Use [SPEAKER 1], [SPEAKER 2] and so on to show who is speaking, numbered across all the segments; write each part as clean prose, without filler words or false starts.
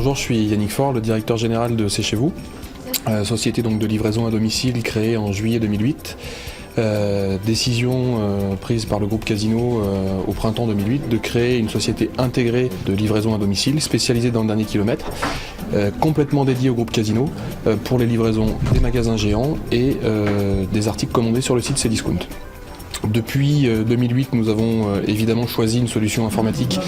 [SPEAKER 1] Bonjour, je suis Yannick Faure, le directeur général de C'est chez vous, société donc de livraison à domicile créée en juillet 2008. Décision prise par le groupe Casino au printemps 2008 de créer une société intégrée de livraison à domicile spécialisée dans le dernier kilomètre, complètement dédiée au groupe Casino pour les livraisons des magasins géants et des articles commandés sur le site Cdiscount. Depuis 2008, nous avons évidemment choisi une solution informatique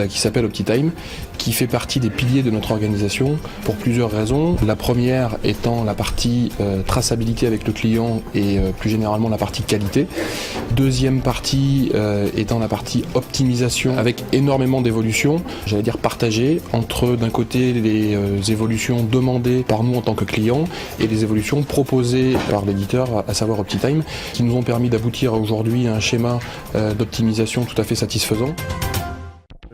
[SPEAKER 1] qui s'appelle OptiTime, qui fait partie des piliers de notre organisation pour plusieurs raisons. La première étant la partie traçabilité avec le client et plus généralement la partie qualité. Deuxième partie étant la partie optimisation avec énormément d'évolutions, j'allais dire partagées, entre d'un côté les évolutions demandées par nous en tant que clients et les évolutions proposées par l'éditeur, à savoir OptiTime, qui nous ont permis d'aboutir aujourd'hui à un schéma d'optimisation tout à fait satisfaisant.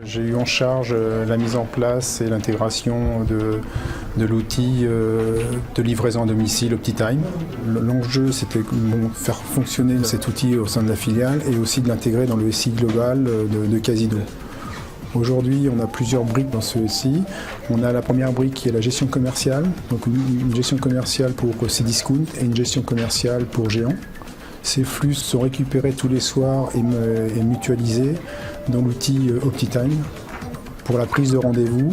[SPEAKER 2] J'ai eu en charge la mise en place et l'intégration de l'outil de livraison à domicile OptiTime. L'enjeu, c'était de faire fonctionner cet outil au sein de la filiale et aussi de l'intégrer dans le SI global de Casino. Aujourd'hui, on a plusieurs briques dans ce SI. On a la première brique qui est la gestion commerciale, donc une gestion commerciale pour Cdiscount et une gestion commerciale pour Géant. Ces flux sont récupérés tous les soirs et mutualisés dans l'outil OptiTime pour la prise de rendez-vous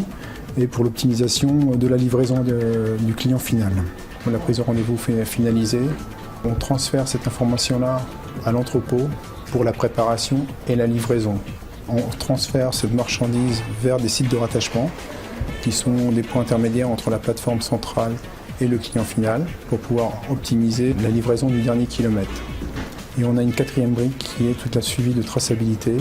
[SPEAKER 2] et pour l'optimisation de la livraison du client final. Pour la prise de rendez-vous finalisée, on transfère cette information-là à l'entrepôt pour la préparation et la livraison. On transfère cette marchandise vers des sites de rattachement qui sont des points intermédiaires entre la plateforme centrale et le client final pour pouvoir optimiser la livraison du dernier kilomètre. Et on a une quatrième brique qui est toute la suivi de traçabilité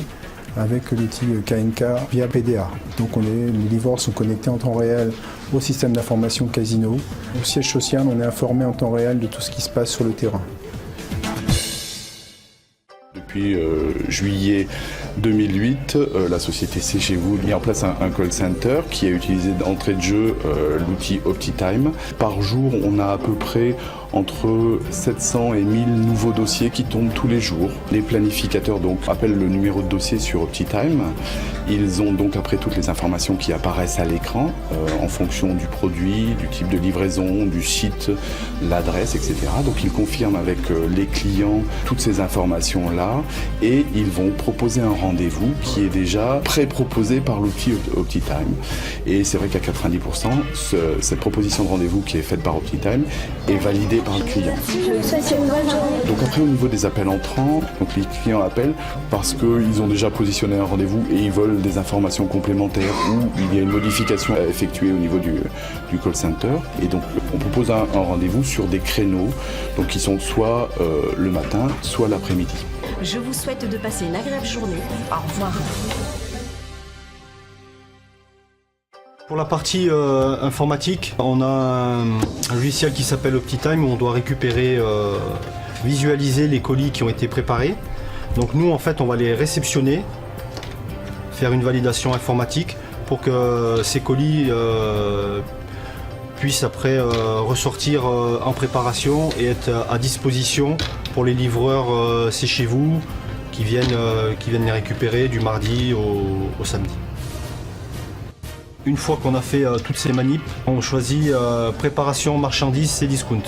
[SPEAKER 2] avec l'outil KNK via PDA. Donc les livreurs sont connectés en temps réel au système d'information Casino. Au siège social, on est informé en temps réel de tout ce qui se passe sur le terrain.
[SPEAKER 3] Depuis juillet 2008, la société C'est chez vous a mis en place un call center qui a utilisé d'entrée de jeu l'outil OptiTime. Par jour, on a à peu près entre 700 et 1000 nouveaux dossiers qui tombent tous les jours. Les planificateurs donc appellent le numéro de dossier sur OptiTime. Ils ont donc après toutes les informations qui apparaissent à l'écran en fonction du produit, du type de livraison, du site, l'adresse, etc. Donc ils confirment avec les clients toutes ces informations-là et ils vont proposer un rendez-vous qui est déjà pré-proposé par l'outil OptiTime. Et c'est vrai qu'à 90%, cette proposition de rendez-vous qui est faite par OptiTime est validée par le client. Donc après au niveau des appels entrants, donc les clients appellent parce qu'ils ont déjà positionné un rendez-vous et ils veulent des informations complémentaires ou il y a une modification à effectuer au niveau du call center. Et donc on propose un rendez-vous sur des créneaux donc qui sont soit le matin, soit l'après-midi.
[SPEAKER 4] Je vous souhaite de passer une agréable journée. Au revoir.
[SPEAKER 5] Pour la partie informatique, on a un logiciel qui s'appelle OptiTime où on doit récupérer, visualiser les colis qui ont été préparés. Donc nous en fait on va les réceptionner, faire une validation informatique pour que ces colis puissent après ressortir en préparation et être à disposition pour les livreurs C'est chez vous qui viennent les récupérer du mardi au samedi. Une fois qu'on a fait toutes ces manips, on choisit préparation marchandises Cdiscount.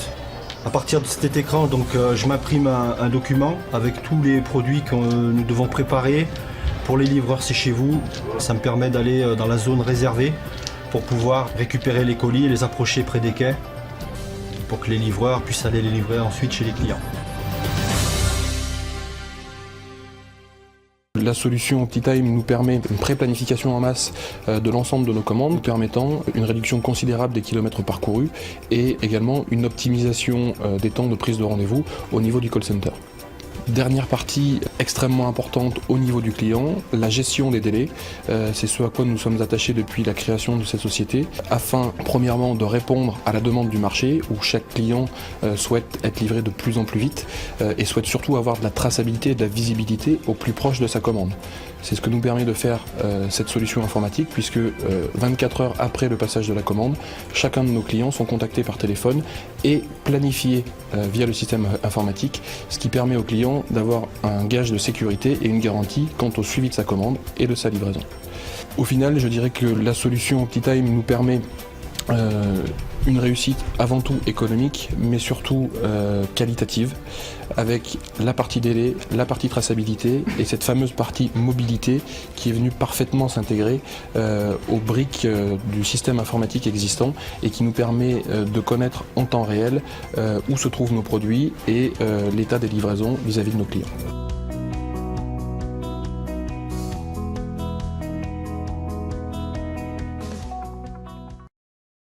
[SPEAKER 5] À partir de cet écran, donc, je m'imprime un document avec tous les produits que nous devons préparer pour les livreurs C'est chez vous. Ça me permet d'aller dans la zone réservée pour pouvoir récupérer les colis et les approcher près des quais pour que les livreurs puissent aller les livrer ensuite chez les clients.
[SPEAKER 1] La solution OptiTime nous permet une pré-planification en masse de l'ensemble de nos commandes, permettant une réduction considérable des kilomètres parcourus et également une optimisation des temps de prise de rendez-vous au niveau du call center. Dernière partie extrêmement importante au niveau du client, la gestion des délais. C'est ce à quoi nous sommes attachés depuis la création de cette société, afin premièrement de répondre à la demande du marché, où chaque client souhaite être livré de plus en plus vite et souhaite surtout avoir de la traçabilité et de la visibilité au plus proche de sa commande. C'est ce que nous permet de faire cette solution informatique, puisque 24 heures après le passage de la commande, chacun de nos clients sont contactés par téléphone et planifiés via le système informatique, ce qui permet au client d'avoir un gage de sécurité et une garantie quant au suivi de sa commande et de sa livraison. Au final, je dirais que la solution OptiTime nous permet une réussite avant tout économique, mais surtout qualitative, avec la partie délai, la partie traçabilité et cette fameuse partie mobilité qui est venue parfaitement s'intégrer aux briques du système informatique existant et qui nous permet de connaître en temps réel où se trouvent nos produits et l'état des livraisons vis-à-vis de nos clients.